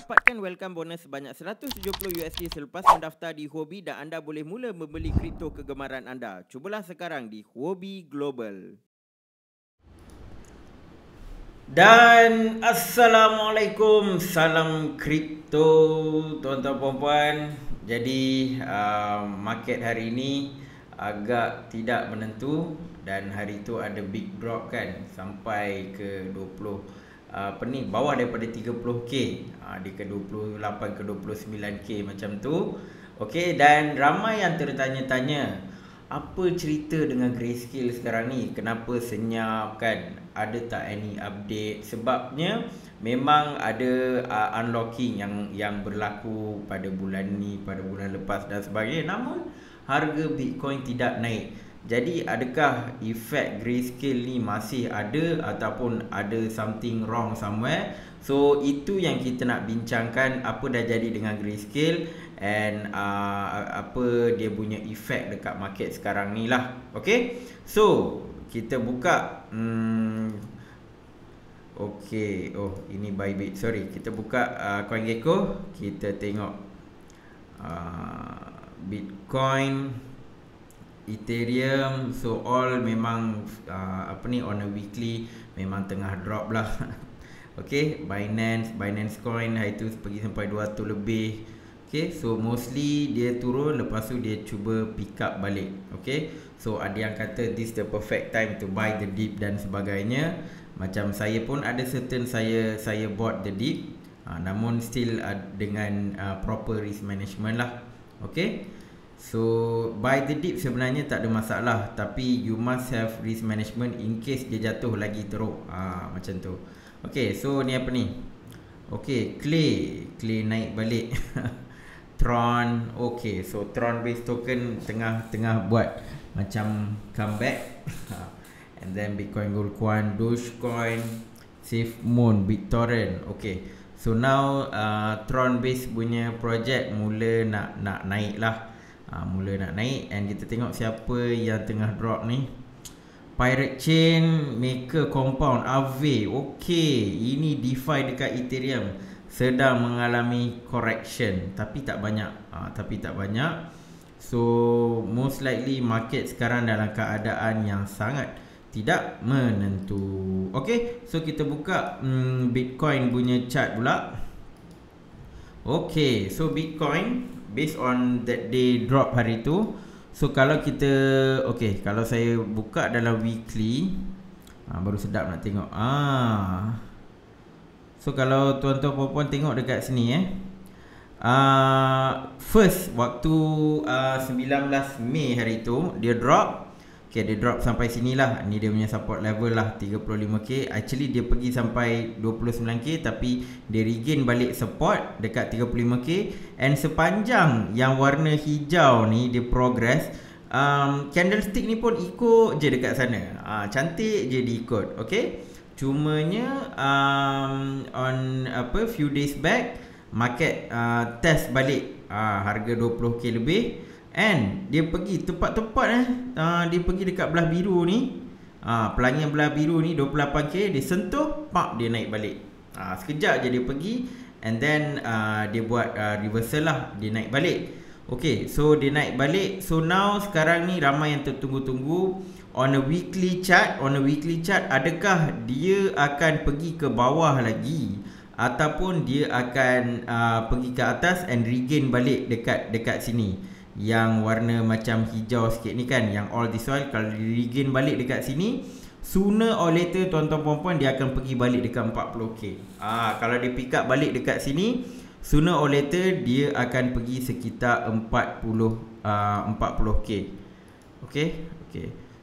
Dapatkan welcome bonus sebanyak $170 selepas mendaftar di Huobi dan anda boleh mula membeli kripto kegemaran anda. Cubalah sekarang di Huobi Global. Dan Assalamualaikum, salam kripto tuan-tuan puan-puan. Jadi market hari ini agak tidak menentu dan hari itu ada big drop kan sampai ke 20 bawah daripada 30k, di ke 28 ke 29k macam tu. Okey, dan ramai yang tertanya-tanya apa cerita dengan Grayscale sekarang ni, kenapa senyap kan, ada tak any update? Sebabnya memang ada unlocking yang berlaku pada bulan ni, pada bulan lepas dan sebagainya, namun harga Bitcoin tidak naik. Jadi adakah efek Grayscale ni masih ada ataupun ada something wrong somewhere? So itu yang kita nak bincangkan, apa dah jadi dengan Grayscale and apa dia punya efek dekat market sekarang ni lah. Okay, so kita buka okay, oh ini Bybit, sorry, kita buka CoinGecko, kita tengok Bitcoin, Ethereum, so all memang on a weekly memang tengah drop lah. Okay, Binance Coin hari tu pergi sampai 200 lebih. Okay, so mostly dia turun, lepas tu dia cuba pick up balik. Okay, so ada yang kata this the perfect time to buy the dip dan sebagainya. Macam saya pun ada certain saya bought the dip, namun still dengan proper risk management lah. Okay, so buy the dip sebenarnya tak ada masalah, tapi you must have risk management in case dia jatuh lagi teruk, macam tu. Okay, so ni apa ni? Okay, Clay naik balik. Tron, okay, so Tron based token tengah buat macam comeback. And then Bitcoin Gold Coin, Dogecoin, SafeMoon, BitTorrent. Okay, so now Tron based punya project mula nak naik lah. Mula nak naik, and kita tengok siapa yang tengah drop ni. Pirate Chain, Maker Compound, Aave. Okay, ini DeFi dekat Ethereum sedang mengalami correction, tapi tak banyak. So most likely market sekarang dalam keadaan yang sangat tidak menentu. Okay, so kita buka Bitcoin punya chart pula. Okay, so Bitcoin based on that day drop hari tu. So kalau kita, okay, kalau saya buka dalam weekly, baru sedap nak tengok. So kalau tuan-tuan puan-puan tengok dekat sini first waktu 19 Mei hari tu dia drop. Okay, dia drop sampai sinilah. Ni dia punya support level lah, 35k. Actually dia pergi sampai 29k, tapi dia regain balik support dekat 35k. And sepanjang yang warna hijau ni dia progress, candlestick ni pun ikut je dekat sana. Cantik je diikut. Okay, cumanya on few days back market test balik harga 20k lebih. And dia pergi tepat-tepat dia pergi dekat belah biru ni, pelangi belah biru ni 28k, dia sentuh, pak, dia naik balik. Sekejap je dia pergi, and then dia buat reversal lah, dia naik balik. Okay, so dia naik balik. So now sekarang ni ramai yang tertunggu-tunggu on a weekly chart, adakah dia akan pergi ke bawah lagi ataupun dia akan pergi ke atas and regain balik dekat sini, yang warna macam hijau sikit ni kan, yang all this while kalau dia regain balik dekat sini, sooner or later tuan-tuan puan-puan dia akan pergi balik dekat 40k. Kalau dia pick up balik dekat sini, sooner or later dia akan pergi sekitar 40k. Okay,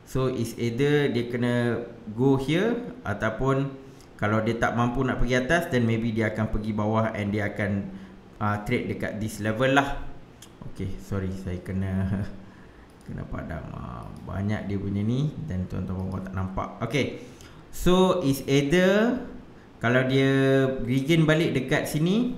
so is either dia kena go here, ataupun kalau dia tak mampu nak pergi atas, then maybe dia akan pergi bawah and dia akan trade dekat this level lah. Okay, sorry, saya kena padam. Banyak dia punya ni dan tuan-tuan tak nampak. Okay, so is either kalau dia regain balik dekat sini,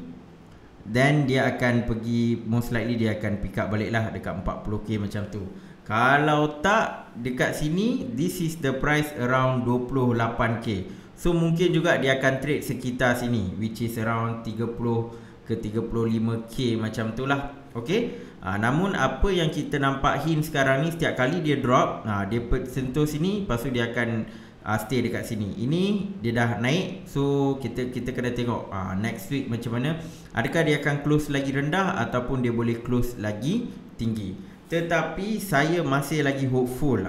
then dia akan pergi, most likely dia akan pick up balik lah dekat 40k macam tu. Kalau tak dekat sini, this is the price around 28k. So mungkin juga dia akan trade sekitar sini, which is around 30 ke 35k macam tu lah. Okey. Namun apa yang kita nampak hint sekarang ni, setiap kali dia drop, dia sentuh sini, lepas tu dia akan stay dekat sini. Ini dia dah naik, so kita kena tengok next week macam mana. Adakah dia akan close lagi rendah ataupun dia boleh close lagi tinggi. Tetapi saya masih lagi hopeful.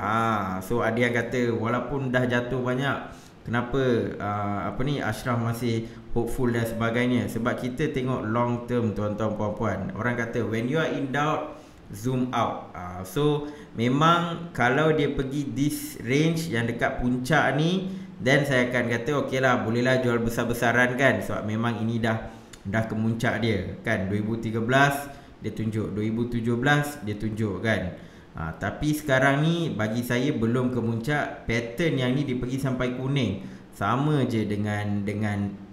So ada yang kata walaupun dah jatuh banyak, kenapa Ashraf masih hopeful dan sebagainya. Sebab kita tengok long term, tuan-tuan puan-puan. Orang kata when you are in doubt, zoom out. So memang kalau dia pergi this range yang dekat puncak ni, then saya akan kata okey lah, bolehlah jual besar-besaran kan. Sebab memang ini dah ke puncak dia kan. 2013 dia tunjuk, 2017 dia tunjuk kan. Tapi sekarang ni bagi saya belum ke puncak. Pattern yang ni dia pergi sampai kuning, sama je dengan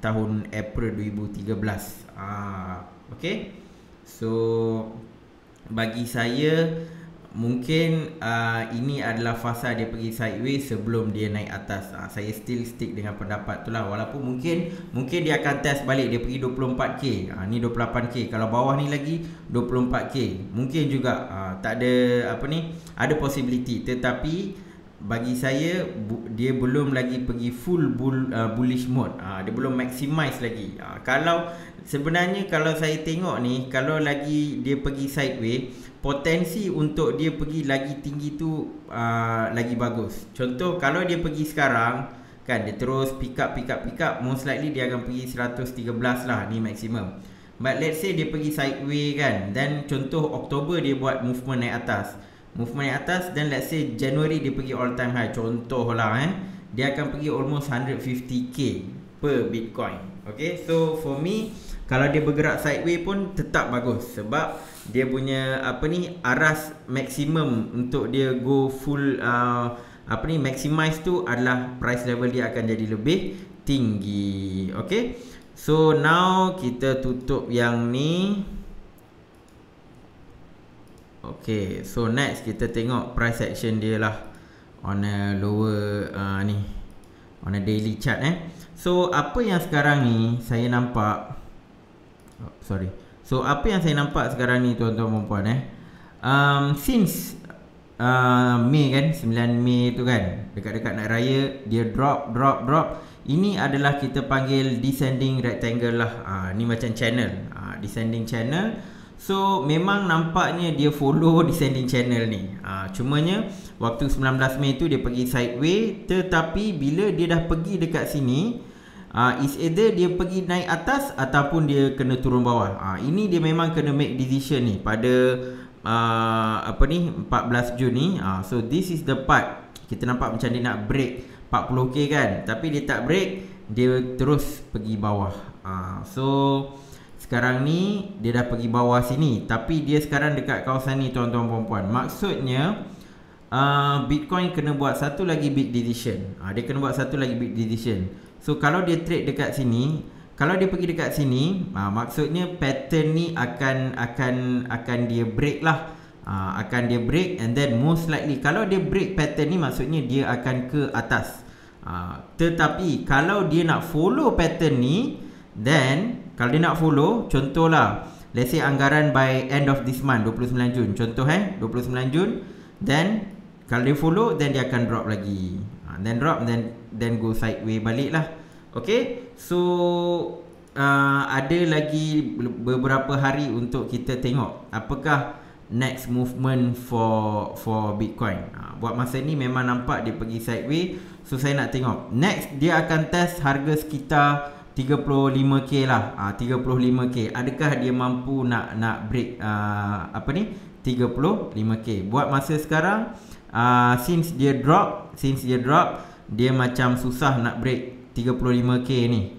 tahun April 2013. Okay. So bagi saya mungkin ini adalah fasa dia pergi sideways sebelum dia naik atas. Saya still stick dengan pendapat tu lah. Walaupun mungkin dia akan test balik, dia pergi 24k, ni 28k, kalau bawah ni lagi 24k, mungkin juga tak ada ada possibility. Tetapi bagi saya dia belum lagi pergi full bullish mode. Dia belum maximize lagi. Kalau sebenarnya kalau saya tengok ni, kalau lagi dia pergi sideways, potensi untuk dia pergi lagi tinggi tu lagi bagus. Contoh kalau dia pergi sekarang kan, dia terus pick up, most likely dia akan pergi 113 lah, ni maksimum. But let's say dia pergi sideways kan, then contoh Oktober dia buat movement naik atas, then let's say January dia pergi all time high, contoh lah dia akan pergi almost 150k per Bitcoin. Okay, so for me, kalau dia bergerak sideways pun tetap bagus, sebab dia punya aras maksimum untuk dia go full maximize tu adalah price level dia akan jadi lebih tinggi. Okay, so now kita tutup yang ni. Okay, so next kita tengok price action dia lah on a lower on a daily chart. So apa yang sekarang ni saya nampak, so apa yang saya nampak sekarang ni tuan-tuan puan, since Mei kan, 9 Mei tu kan, dekat-dekat nak raya dia drop. Ini adalah kita panggil descending rectangle lah. Ni macam channel, descending channel. So memang nampaknya dia follow descending channel ni. Cumanya waktu 19 Mei tu dia pergi sideways, tetapi bila dia dah pergi dekat sini, is either dia pergi naik atas ataupun dia kena turun bawah. Ini dia memang kena make decision ni pada 14 Jun ni. So this is the part kita nampak macam dia nak break 40k kan, tapi dia tak break, dia terus pergi bawah. So sekarang ni dia dah pergi bawah sini, tapi dia sekarang dekat kawasan ni tuan-tuan puan-puan. Maksudnya Bitcoin kena buat satu lagi big decision. Dia kena buat satu lagi big decision. So kalau dia trade dekat sini, kalau dia pergi dekat sini, maksudnya pattern ni akan dia break lah. Akan dia break, and then most likely kalau dia break pattern ni, maksudnya dia akan ke atas. Tetapi kalau dia nak follow pattern ni, then kalau dia nak follow, contohlah let's say anggaran by end of this month 29 Jun, contoh 29 Jun, then kalau dia follow, then dia akan drop lagi, then drop, then go sideways balik lah. Okay, so ada lagi beberapa hari untuk kita tengok apakah next movement for Bitcoin. Buat masa ni memang nampak dia pergi sideways, so saya nak tengok next dia akan test harga sekitar 35k lah, 35k. Adakah dia mampu nak break 35k? Buat masa sekarang, since dia drop, dia macam susah nak break 35k ni.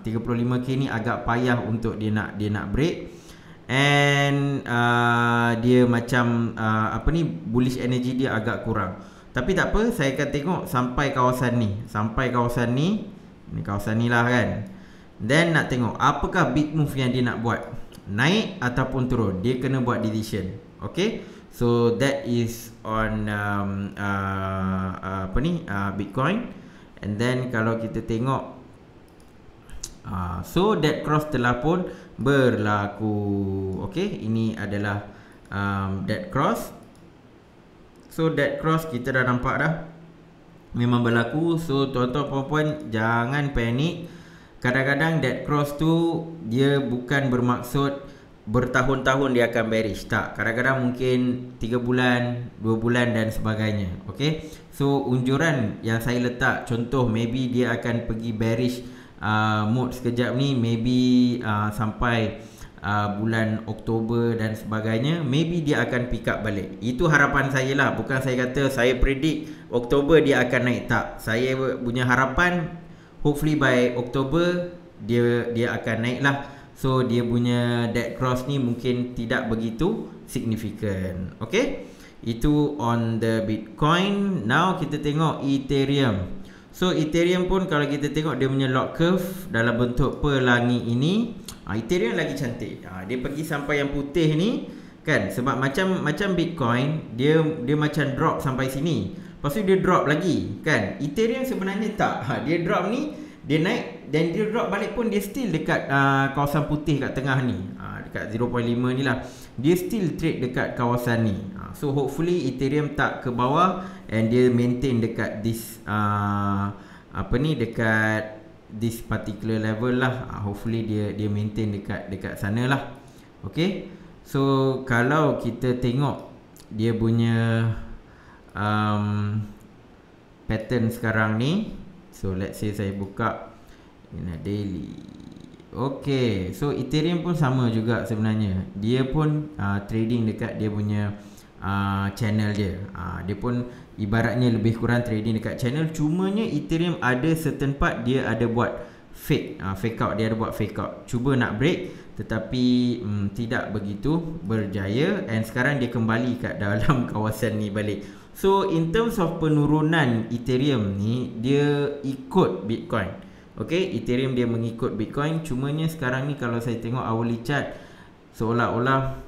35k ni agak payah untuk dia nak break. And dia macam bullish energy dia agak kurang. Tapi tak apa, saya akan tengok sampai kawasan ni. Ni kawasan ni lah kan. Then nak tengok apakah big move yang dia nak buat, naik ataupun turun. Dia kena buat decision. Okay, so that is on Bitcoin. And then kalau kita tengok So dead cross telah pun berlaku. Okey, ini adalah dead cross. So dead cross kita dah nampak dah memang berlaku. So tuan-tuan puan-puan jangan panik. Kadang-kadang dead cross tu dia bukan bermaksud bertahun-tahun dia akan bearish. Tak, kadang-kadang mungkin 3 bulan, 2 bulan dan sebagainya. Okay, so unjuran yang saya letak, contoh maybe dia akan pergi bearish mode sekejap ni, maybe sampai bulan Oktober dan sebagainya, maybe dia akan pick up balik. Itu harapan saya lah. Bukan saya kata saya predict Oktober dia akan naik. Tak, saya punya harapan hopefully by Oktober dia akan naik lah. So dia punya dead cross ni mungkin tidak begitu signifikan. Okay, itu on the Bitcoin. Now kita tengok Ethereum. So Ethereum pun kalau kita tengok dia punya log curve dalam bentuk pelangi ini, Ethereum lagi cantik. Dia pergi sampai yang putih ni kan, sebab macam Bitcoin dia macam drop sampai sini, lepas tu dia drop lagi kan. Ethereum sebenarnya tak, dia drop ni, dia naik dan dia drop balik pun dia still dekat kawasan putih kat tengah ni, dekat 0.5 ni lah. Dia still trade dekat kawasan ni. So hopefully Ethereum tak ke bawah and dia maintain dekat this dekat this particular level lah. Hopefully dia maintain dekat sana lah. Okay, so kalau kita tengok dia punya pattern sekarang ni, so let's say saya buka in a daily. Okay, so Ethereum pun sama juga sebenarnya. Dia pun trading dekat dia punya channel dia. Dia pun ibaratnya lebih kurang trading dekat channel. Cumanya Ethereum ada certain part dia ada buat fake out. Dia ada buat fake out, cuba nak break tetapi tidak begitu berjaya. And sekarang dia kembali kat dalam kawasan ni balik. So in terms of penurunan Ethereum ni, dia ikut Bitcoin. Okay, Ethereum dia mengikut Bitcoin. Cumanya sekarang ni kalau saya tengok hourly chart, seolah-olah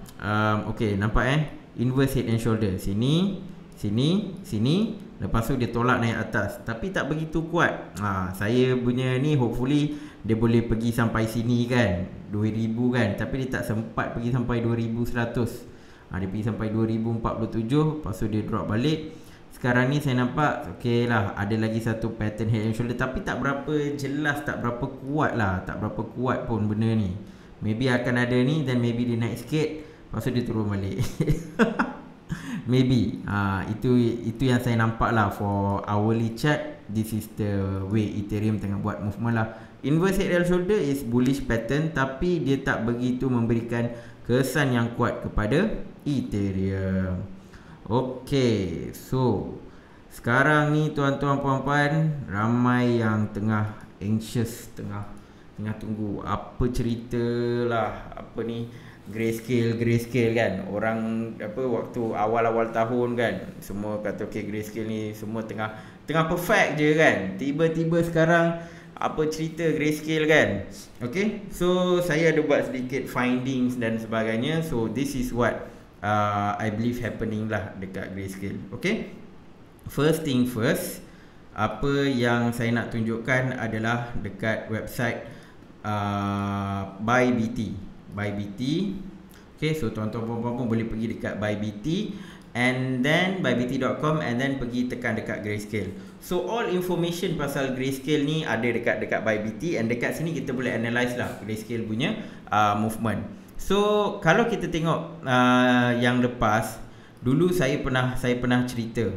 okay, nampak inverse head and shoulder. Sini, lepas tu dia tolak naik atas, tapi tak begitu kuat. Saya punya ni hopefully dia boleh pergi sampai sini kan, 2000 kan, tapi dia tak sempat pergi sampai 2100. Dia pergi sampai 2047, lepas tu dia drop balik. Sekarang ni saya nampak okay lah, ada lagi satu pattern head and shoulder, tapi tak berapa jelas, tak berapa kuat lah, tak berapa kuat pun benda ni. Maybe akan ada ni, then maybe dia naik sikit, lepas tu dia turun balik. Maybe itu yang saya nampak lah for hourly chart. This is the way Ethereum tengah buat movement lah. Inverse head and shoulder is bullish pattern, tapi dia tak begitu memberikan kesan yang kuat kepada Ethereum. Okay, so sekarang ni tuan-tuan puan-puan, ramai yang tengah anxious, tengah tunggu apa cerita lah, apa ni grayscale kan. Orang waktu awal-awal tahun kan, semua kata okay, grayscale ni semua tengah perfect je kan. Tiba-tiba sekarang apa cerita grayscale kan. Okay, so saya ada buat sedikit findings dan sebagainya. So this is what I believe happening lah dekat grayscale. Okay, first thing first, apa yang saya nak tunjukkan adalah dekat website Bybit. Okay, so tuan-tuan puan-puan pun boleh pergi dekat Bybit and then bybit.com and then pergi tekan dekat grayscale. So all information pasal grayscale ni ada dekat Bybit, and dekat sini kita boleh analyse lah grayscale punya movement. So kalau kita tengok yang lepas, dulu saya pernah cerita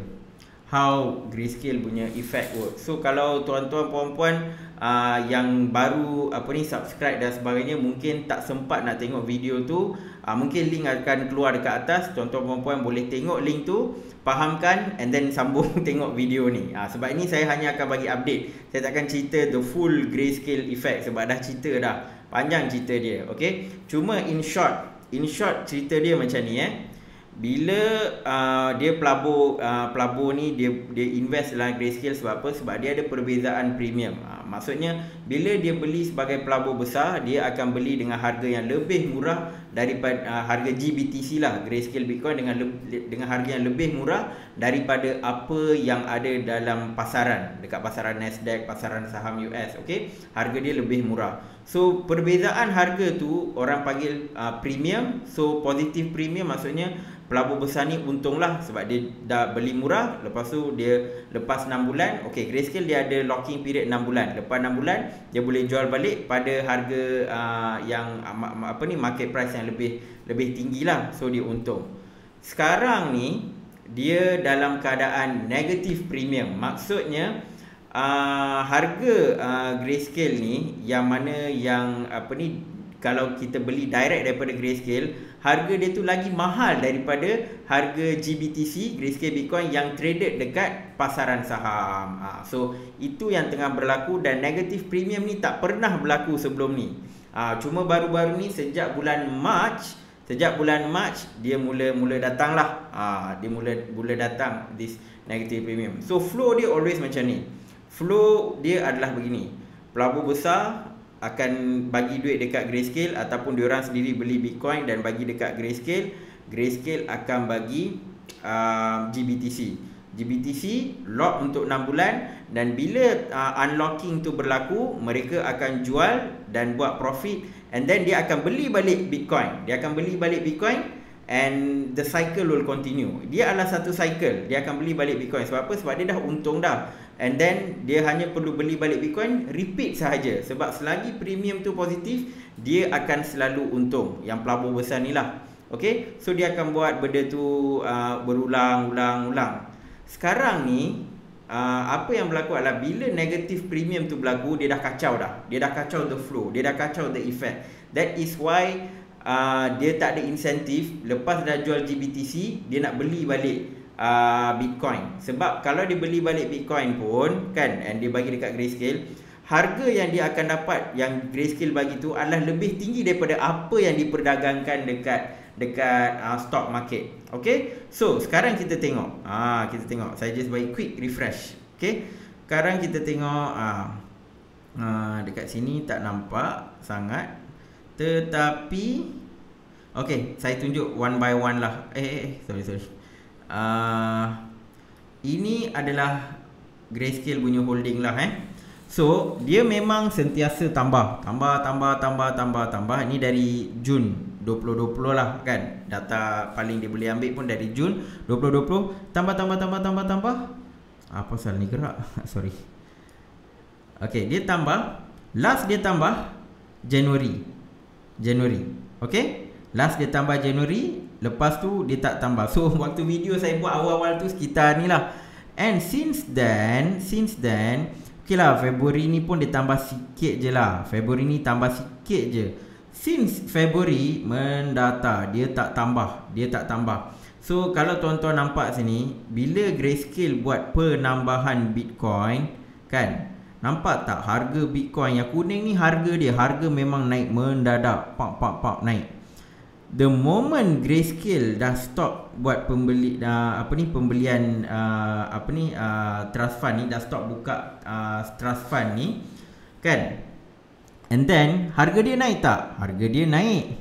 how grayscale punya effect work. So kalau tuan-tuan puan-puan yang baru subscribe dan sebagainya, mungkin tak sempat nak tengok video tu, mungkin link akan keluar dekat atas. Tuan-tuan puan-puan boleh tengok link tu, fahamkan, and then sambung tengok video ni. Sebab ini saya hanya akan bagi update. Saya takkan cerita the full grayscale effect sebab dah cerita dah, panjang cerita dia. Okay, cuma in short cerita dia macam ni. Bila dia pelabur ni dia invest dalam grayscale sebab apa? Sebab dia ada perbezaan premium. Maksudnya bila dia beli sebagai pelabur besar, dia akan beli dengan harga yang lebih murah daripada harga GBTC lah, Grayscale Bitcoin dengan harga yang lebih murah daripada apa yang ada dalam pasaran, dekat pasaran Nasdaq, pasaran saham US. Okey, harga dia lebih murah. So perbezaan harga tu orang panggil premium. So positive premium maksudnya pelabur besar ni untunglah sebab dia dah beli murah, lepas tu dia lepas 6 bulan, okey, Grayscale dia ada locking period 6 bulan. Lepas 6 bulan dia boleh jual balik pada harga yang market price yang lebih tinggi lah. So dia untung. Sekarang ni dia dalam keadaan negative premium. Maksudnya harga Grayscale ni yang mana yang kalau kita beli direct daripada Grayscale, harga dia tu lagi mahal daripada harga GBTC, Grayscale Bitcoin yang traded dekat pasaran saham. So itu yang tengah berlaku dan negative premium ni tak pernah berlaku sebelum ni. Cuma baru-baru ni sejak bulan March dia mula datang lah. Dia mula datang this negative premium. So flow dia always macam ni. Flow dia adalah begini. Pelabur besar akan bagi duit dekat Grayscale ataupun diorang sendiri beli Bitcoin dan bagi dekat Grayscale. Grayscale akan bagi GBTC lock untuk 6 bulan dan bila unlocking tu berlaku, mereka akan jual dan buat profit and then dia akan beli balik Bitcoin. And the cycle will continue. Dia adalah satu cycle. Dia akan beli balik Bitcoin. Sebab apa? Sebab dia dah untung dah. And then dia hanya perlu beli balik Bitcoin, repeat sahaja. Sebab selagi premium tu positif, dia akan selalu untung. Yang pelabur besar ni lah. Okay, so dia akan buat benda tu berulang-ulang. Sekarang ni apa yang berlaku adalah bila negative premium tu berlaku, dia dah kacau dah. Dia dah kacau the flow, dia dah kacau the effect. That is why dia tak ada insentif. Lepas dah jual GBTC, dia nak beli balik Bitcoin. Sebab kalau dia beli balik Bitcoin pun kan, and dia bagi dekat Grayscale, harga yang dia akan dapat, yang Grayscale bagi tu adalah lebih tinggi daripada apa yang diperdagangkan dekat stock market. Okay, so sekarang kita tengok. Saya just bagi quick refresh. Okay, sekarang kita tengok dekat sini tak nampak sangat, tetapi okay, saya tunjuk one by one lah. Sorry. Ini adalah Grayscale punya holding lah. So dia memang sentiasa tambah. Ini dari Jun 2020 lah kan. Data paling dia boleh ambil pun dari Jun 2020. Tambah. Apa pasal ni gerak? Sorry. Okay, dia tambah. Last dia tambah Januari. Okay, last dia tambah Januari. Lepas tu dia tak tambah. So waktu video saya buat awal-awal tu sekitar ni lah. And since then okay lah, Februari ni pun dia tambah sikit je lah. Februari ni tambah sikit je. Since Februari mendata dia tak tambah. So kalau tuan-tuan nampak sini, bila Grayscale buat penambahan Bitcoin kan, nampak tak harga Bitcoin yang kuning ni, harga memang naik mendadak. Pak naik. The moment Grayscale dah stop buat pembelian trust fund ni, dah stop buka trust fund ni kan, and then harga dia naik tak? Harga dia naik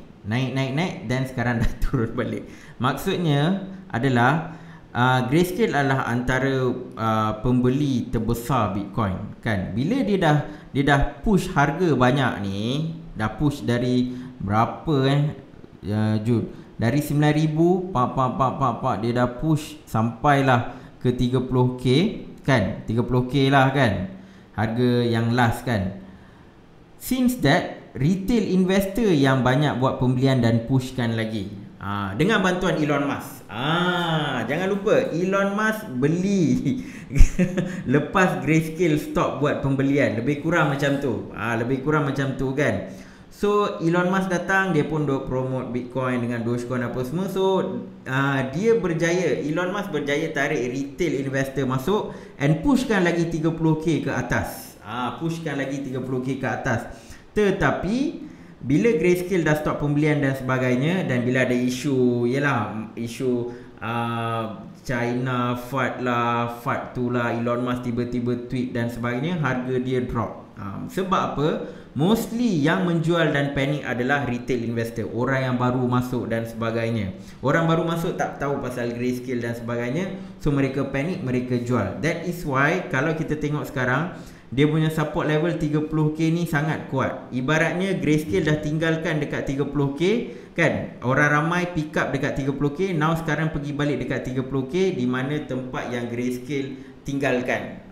dan sekarang dah turun balik. Maksudnya adalah Grayscale adalah antara pembeli terbesar Bitcoin kan. Bila dia dah push harga banyak ni, dah push dari berapa Jun, dari 9,000 dia dah push sampailah ke 30k kan, 30k lah kan harga yang last kan. Since that, retail investor yang banyak buat pembelian dan pushkan lagi dengan bantuan Elon Musk. Jangan lupa Elon Musk beli lepas Grayscale stop buat pembelian. Lebih kurang macam tu kan. So Elon Musk datang, dia pun duk promote Bitcoin dengan Dogecoin apa semua. So Elon Musk berjaya tarik retail investor masuk and pushkan lagi 30k ke atas. Tetapi bila Grayscale dah stop pembelian dan sebagainya, dan bila ada isu China FUD tu lah, Elon Musk tiba-tiba tweet dan sebagainya, harga dia drop. faham. Sebab apa? Mostly yang menjual dan panic adalah retail investor, orang yang baru masuk dan sebagainya. Orang baru masuk tak tahu pasal grayscale dan sebagainya, so mereka panic, mereka jual. That is why kalau kita tengok sekarang, dia punya support level 30k ni sangat kuat. Ibaratnya grayscale dah tinggalkan dekat 30k kan. Orang ramai pick up dekat 30k, now sekarang pergi balik dekat 30k, di mana tempat yang grayscale tinggalkan.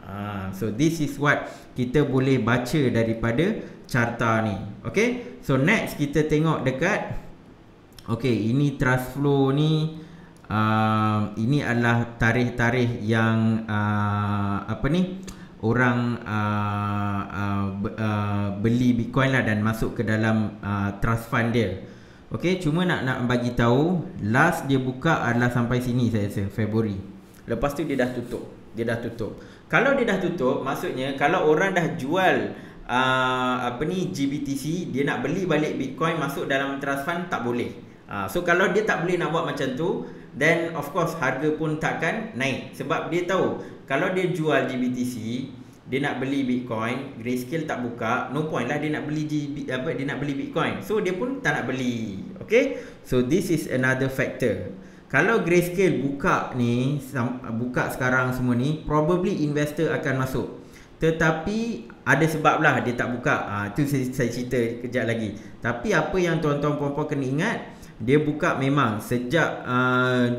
So this is what kita boleh baca daripada carta ni. Okay, so next kita tengok dekat, okay, ini trust flow ni. Ini adalah tarikh-tarikh yang apa ni, orang beli Bitcoin lah dan masuk ke dalam trust fund dia. Okay, cuma nak bagi tahu, last dia buka adalah sampai sini saya rasa, Februari. Lepas tu dia dah tutup. Kalau dia dah tutup, maksudnya kalau orang dah jual GBTC, dia nak beli balik Bitcoin masuk dalam trust fund, tak boleh. So kalau dia tak boleh nak buat macam tu, then of course harga pun takkan naik. Sebab dia tahu kalau dia jual GBTC, dia nak beli Bitcoin, grayscale tak buka, no point lah dia nak beli dia nak beli Bitcoin. So dia pun tak nak beli. Okay, so this is another factor. Kalau grayscale buka ni, buka sekarang semua ni, probably investor akan masuk. Tetapi ada sebab lah dia tak buka. Tu saya cerita kejap lagi. Tapi apa yang tuan-tuan puan-puan kena ingat, dia buka memang sejak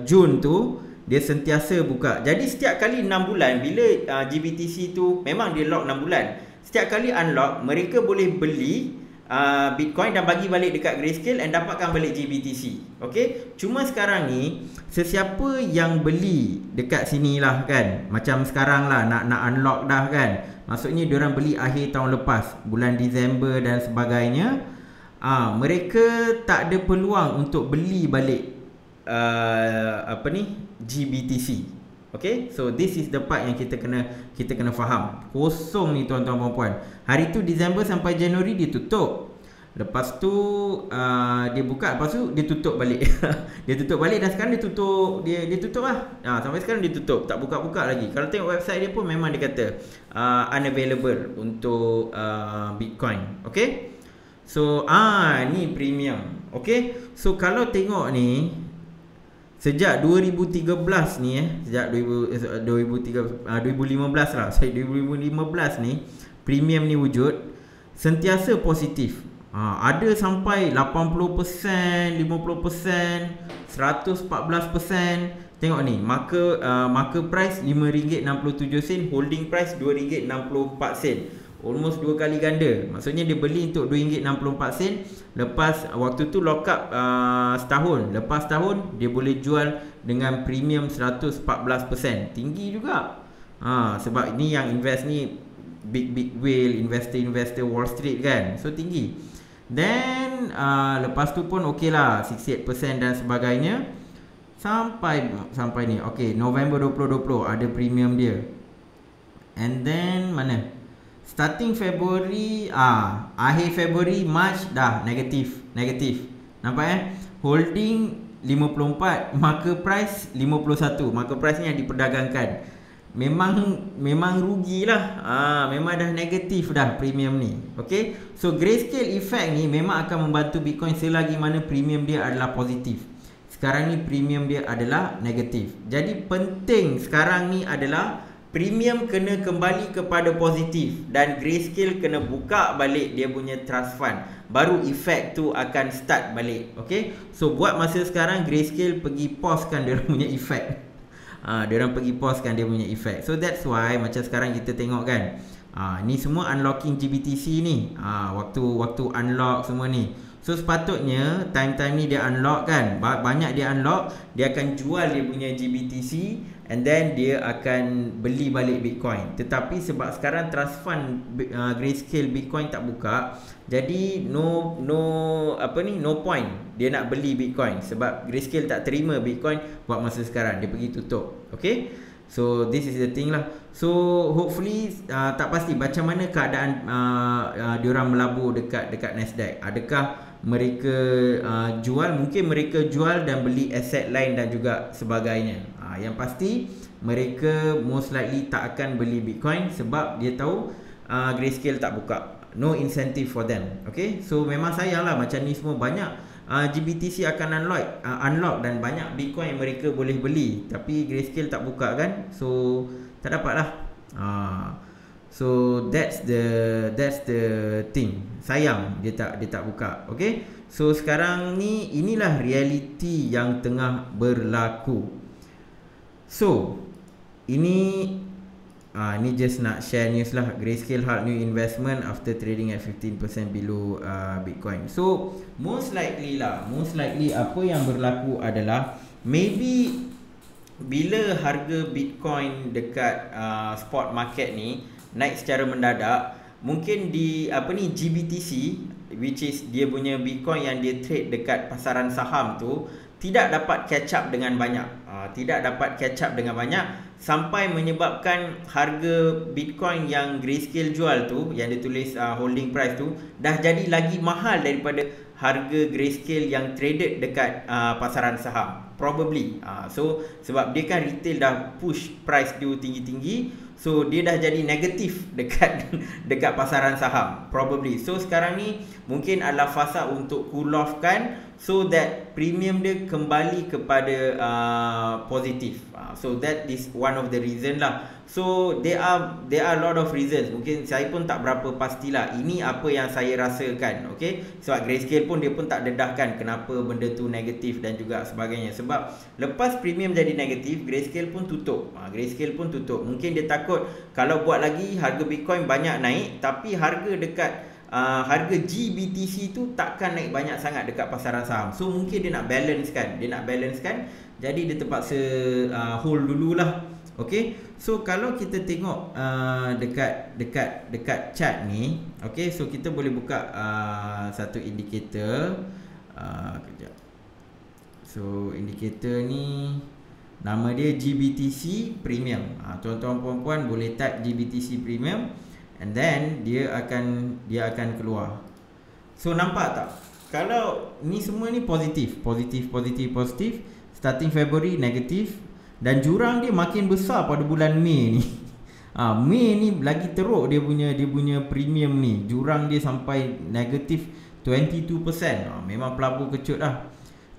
Jun tu, dia sentiasa buka. Jadi setiap kali 6 bulan, bila GBTC tu memang dia lock 6 bulan, setiap kali unlock, mereka boleh beli Bitcoin dan bagi balik dekat grayscale and dapatkan balik GBTC. Okay, cuma sekarang ni sesiapa yang beli dekat sini lah kan, macam sekarang lah nak unlock dah kan, maksudnya diorang beli akhir tahun lepas, bulan Disember dan sebagainya, mereka tak ada peluang untuk beli balik GBTC. Okay, so this is the part yang kita kena faham. Kosong ni tuan-tuan puan-puan. Hari tu Disember sampai Januari dia tutup. Lepas tu dia buka, lepas tu dia tutup balik. Dia tutup balik dan sekarang dia tutup lah. Sampai sekarang dia tutup, tak buka-buka lagi. Kalau tengok website dia pun memang dia kata unavailable untuk Bitcoin. Okay, so ni premium. Okay, so kalau tengok ni, sejak 2013 ni sejak 2015 lah, 2015 ni premium ni wujud, sentiasa positif. Ada sampai 80%, 50%, 114%. Tengok ni, market price RM5.67, holding price RM2.64. Almost 2 kali ganda. Maksudnya dia beli untuk RM2.64. Lepas waktu tu lock up setahun. Lepas tahun dia boleh jual dengan premium 114%. Tinggi juga. Sebab ini yang invest ni big whale, investor Wall Street kan. So tinggi. Then lepas tu pun okey lah, 68% dan sebagainya. Sampai ni. Okay, November 2020 ada premium dia. And then mana? Starting February, akhir February, March dah negatif. Nampak holding 54, market price 51. Market price ni yang diperdagangkan. Memang rugilah. Memang dah negatif dah premium ni. Okay, so grayscale effect ni memang akan membantu Bitcoin selagi mana premium dia adalah positif. Sekarang ni premium dia adalah negatif. Jadi penting sekarang ni adalah premium kena kembali kepada positif dan grayscale kena buka balik dia punya trust fund, baru efek tu akan start balik. Okay, so buat masa sekarang grayscale pergi pausekan dia punya efek. Diorang pergi pausekan dia punya efek. So that's why macam sekarang kita tengok kan, ni semua unlocking GBTC ni, waktu unlock semua ni. So sepatutnya time ni dia unlock kan, banyak dia unlock, dia akan jual dia punya GBTC and then dia akan beli balik Bitcoin. Tetapi sebab sekarang trust fund grayscale Bitcoin tak buka, jadi no point dia nak beli Bitcoin sebab grayscale tak terima Bitcoin buat masa sekarang, dia pergi tutup. Okay, so this is the thing lah. So hopefully tak pasti macam mana keadaan diorang melabur dekat Nasdaq. Adakah mereka jual? Mungkin mereka jual dan beli aset lain dan juga sebagainya. Yang pasti mereka most likely tak akan beli Bitcoin sebab dia tahu Grayscale tak buka. No incentive for them. Okay, so memang sayang lah macam ni semua banyak GBTC akan unlock dan banyak Bitcoin yang mereka boleh beli, tapi Grayscale tak buka kan, so tak dapat lah. So that's the thing. Sayang dia tak buka. Okay, so sekarang ni inilah realiti yang tengah berlaku. So ini just nak share news lah. Grayscale halt new investment after trading at 15% below Bitcoin. So most likely apa yang berlaku adalah maybe bila harga Bitcoin dekat spot market ni naik secara mendadak, mungkin di GBTC, which is dia punya Bitcoin yang dia trade dekat pasaran saham tu, tidak dapat catch up dengan banyak, sampai menyebabkan harga Bitcoin yang Grayscale jual tu, yang dia tulis holding price tu, dah jadi lagi mahal daripada harga Grayscale yang traded dekat pasaran saham, probably. So sebab dia kan retail dah push price dia tinggi-tinggi, so dia dah jadi negatif dekat pasaran saham, probably. So sekarang ni mungkin adalah fasa untuk cool off kan, so that premium dia kembali kepada positif. So that is one of the reason lah. So there are a lot of reasons. Mungkin saya pun tak berapa pastilah. Ini apa yang saya rasakan. Okay, sebab Grayscale pun dia pun tak dedahkan kenapa benda tu negatif dan juga sebagainya. Sebab lepas premium jadi negatif, Grayscale pun tutup. Mungkin dia takut kalau buat lagi harga Bitcoin banyak naik, tapi harga dekat harga GBTC tu takkan naik banyak sangat dekat pasaran saham. So mungkin dia nak balance kan. Jadi dia terpaksa hold dululah. Okay, so kalau kita tengok dekat chart ni, okay, so kita boleh buka satu indikator. Kejap. So indikator ni nama dia GBTC Premium. Tuan-tuan puan-puan boleh type GBTC Premium, and then dia akan keluar. So nampak tak? Kalau ni semua ni positif. Starting February negatif, dan jurang dia makin besar pada bulan Mei ni. Mei ni lagi teruk dia punya premium ni. Jurang dia sampai negatif 22%. Memang pelabur kecut lah.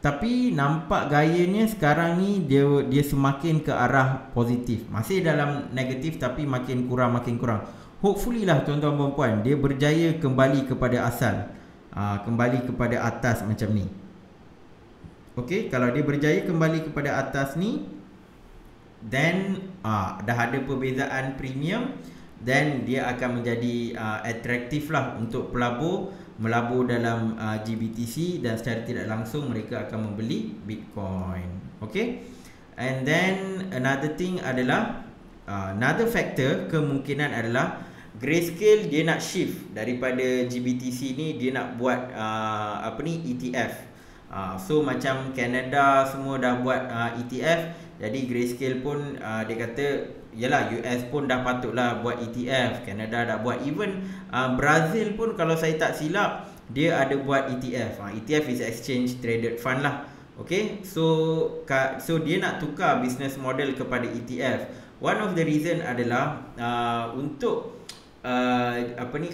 Tapi nampak gayanya sekarang ni dia semakin ke arah positif. Masih dalam negatif tapi makin kurang. Hopefully lah tuan-tuan dan puan, dia berjaya kembali kepada asal. Kembali kepada atas macam ni. Okay, kalau dia berjaya kembali kepada atas ni, then dah ada perbezaan premium, then dia akan menjadi atraktif lah untuk melabur dalam GBTC, dan secara tidak langsung mereka akan membeli Bitcoin. Okay, and then another thing adalah another factor kemungkinan adalah Grayscale dia nak shift daripada GBTC ni, dia nak buat ETF. So macam Canada semua dah buat ETF, jadi Grayscale pun dia kata yalah, US pun dah patutlah buat ETF, Canada dah buat, even Brazil pun kalau saya tak silap dia ada buat ETF. ETF is exchange traded fund lah. Okay, so dia nak tukar business model kepada ETF. One of the reason adalah untuk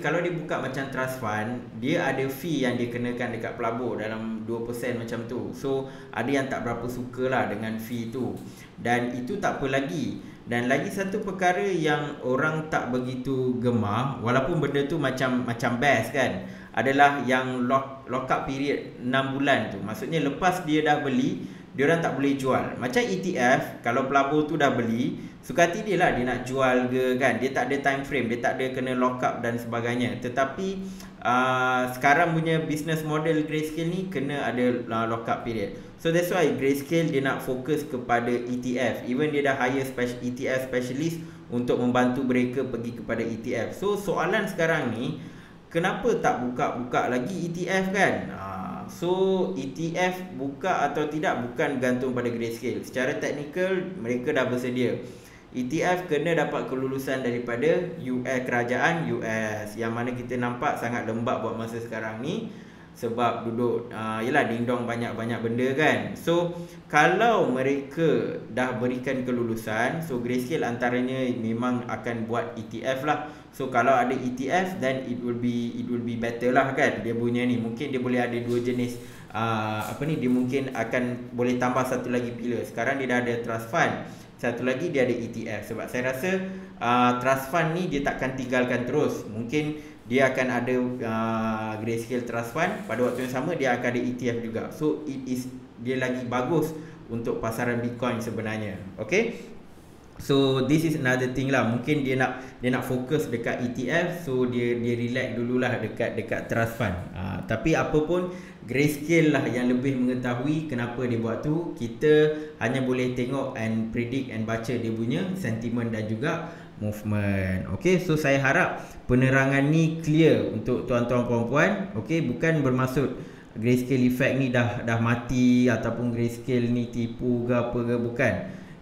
kalau dia buka macam trust fund, dia ada fee yang dia kenakan dekat pelabur dalam 2% macam tu. So ada yang tak berapa suka lah dengan fee tu, dan itu tak apa lagi. Dan lagi satu perkara yang orang tak begitu gemar, walaupun benda tu macam best kan, adalah yang lock up period 6 bulan tu. Maksudnya lepas dia dah beli, dia orang tak boleh jual. Macam ETF, kalau pelabur tu dah beli, suka hati dia lah dia nak jual ke kan, dia tak ada time frame, dia tak ada kena lock up dan sebagainya. Tetapi sekarang punya business model Grayscale ni kena ada lock up period. So that's why Grayscale dia nak fokus kepada ETF. Even dia dah hire ETF specialist untuk membantu mereka pergi kepada ETF. So soalan sekarang ni, kenapa tak buka lagi ETF kan? So ETF buka atau tidak bukan bergantung pada Grayscale. Secara teknikal mereka dah bersedia. ETF kena dapat kelulusan daripada kerajaan US, yang mana kita nampak sangat lembab buat masa sekarang ni, sebab duduk yelah ding-dong banyak-banyak benda kan. So kalau mereka dah berikan kelulusan, so Grayscale antaranya memang akan buat ETF lah. So kalau ada ETF, then it will be better lah kan. Dia punya ni mungkin dia boleh ada dua jenis dia mungkin akan boleh tambah satu lagi pillar. Sekarang dia dah ada trust fund, satu lagi dia ada ETF. Sebab saya rasa trust fund ni dia takkan tinggalkan terus. Mungkin dia akan ada Grayscale Trust Fund, pada waktu yang sama dia akan ada ETF juga. So dia lagi bagus untuk pasaran Bitcoin sebenarnya. Okay, so this is another thing lah. Mungkin dia nak fokus dekat ETF, so dia relax dululah dekat trust fund. Tapi apa pun, Grayscale lah yang lebih mengetahui kenapa dia buat tu. Kita hanya boleh tengok and predict and baca dia punya sentiment dan juga movement. Okay, so saya harap penerangan ni clear untuk tuan-tuan puan-puan. Okay, bukan bermaksud Grayscale effect ni dah mati ataupun Grayscale ni tipu ke apa ke, bukan.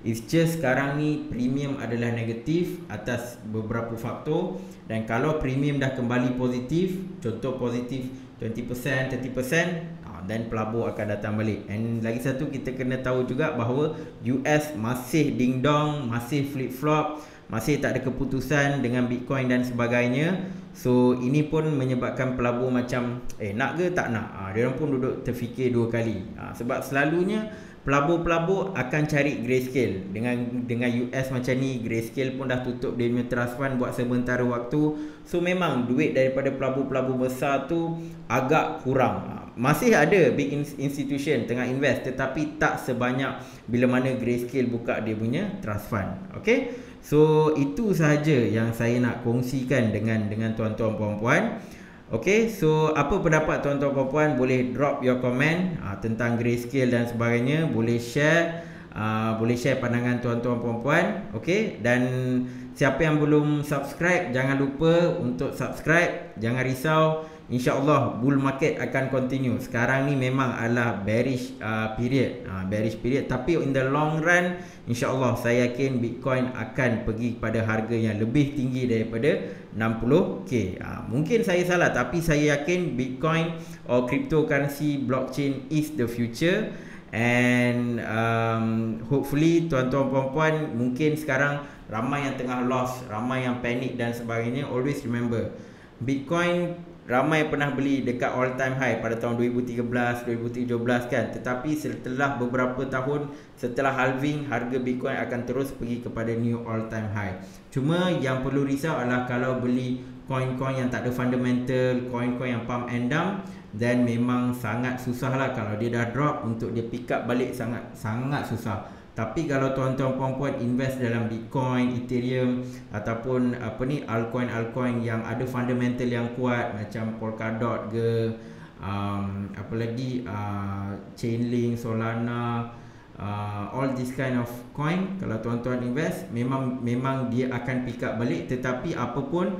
It's just sekarang ni premium adalah negatif atas beberapa faktor, dan kalau premium dah kembali positif, contoh positif 20%, 30%, dan pelabur akan datang balik. And lagi satu, kita kena tahu juga bahawa US masih ding dong, masih flip flop, masih tak ada keputusan dengan Bitcoin dan sebagainya. So ini pun menyebabkan pelabur macam nak ke tak nak, dia orang pun duduk terfikir dua kali. Sebab selalunya pelabur-pelabur akan cari Grayscale. Dengan US macam ni, Grayscale pun dah tutup dia punya trust fund buat sementara waktu. So memang duit daripada pelabur-pelabur besar tu agak kurang. Masih ada big institution tengah invest, tetapi tak sebanyak bila mana Grayscale buka dia punya trust fund. Okay, so itu sahaja yang saya nak kongsikan dengan tuan-tuan puan-puan. Okay, so apa pendapat tuan-tuan puan-puan? Boleh drop your comment tentang Grayscale dan sebagainya. Boleh share pandangan tuan-tuan puan-puan. Okay, dan siapa yang belum subscribe, jangan lupa untuk subscribe. Jangan risau, InsyaAllah bull market akan continue. Sekarang ni memang adalah bearish period, tapi in the long run, InsyaAllah saya yakin Bitcoin akan pergi kepada harga yang lebih tinggi daripada 60k. Mungkin saya salah, tapi saya yakin Bitcoin or cryptocurrency blockchain is the future. And hopefully tuan-tuan puan-puan, mungkin sekarang ramai yang tengah loss, ramai yang panic dan sebagainya. Always remember, Bitcoin ramai pernah beli dekat all time high pada tahun 2013, 2017 kan. Tetapi setelah beberapa tahun setelah halving, harga Bitcoin akan terus pergi kepada new all time high. Cuma yang perlu risau adalah kalau beli coin-coin yang tak ada fundamental, coin-coin yang pump and dump, dan memang sangat susah lah. Kalau dia dah drop, untuk dia pick up balik sangat susah. Tapi kalau tuan-tuan puan-puan invest dalam Bitcoin, Ethereum ataupun altcoin yang ada fundamental yang kuat macam Polkadot ke, Chainlink, Solana, all this kind of coin, kalau tuan-tuan invest, memang dia akan pick up balik. Tetapi apa pun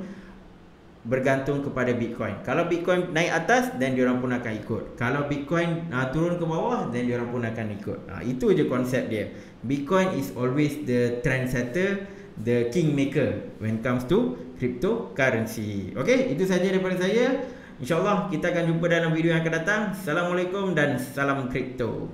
bergantung kepada Bitcoin. Kalau Bitcoin naik atas, then diorang pun akan ikut. Kalau Bitcoin turun ke bawah, then diorang pun akan ikut. Itu je konsep dia. Bitcoin is always the trendsetter, the kingmaker when it comes to cryptocurrency. Okay, itu saja daripada saya. InsyaAllah kita akan jumpa dalam video yang akan datang. Assalamualaikum dan salam kripto.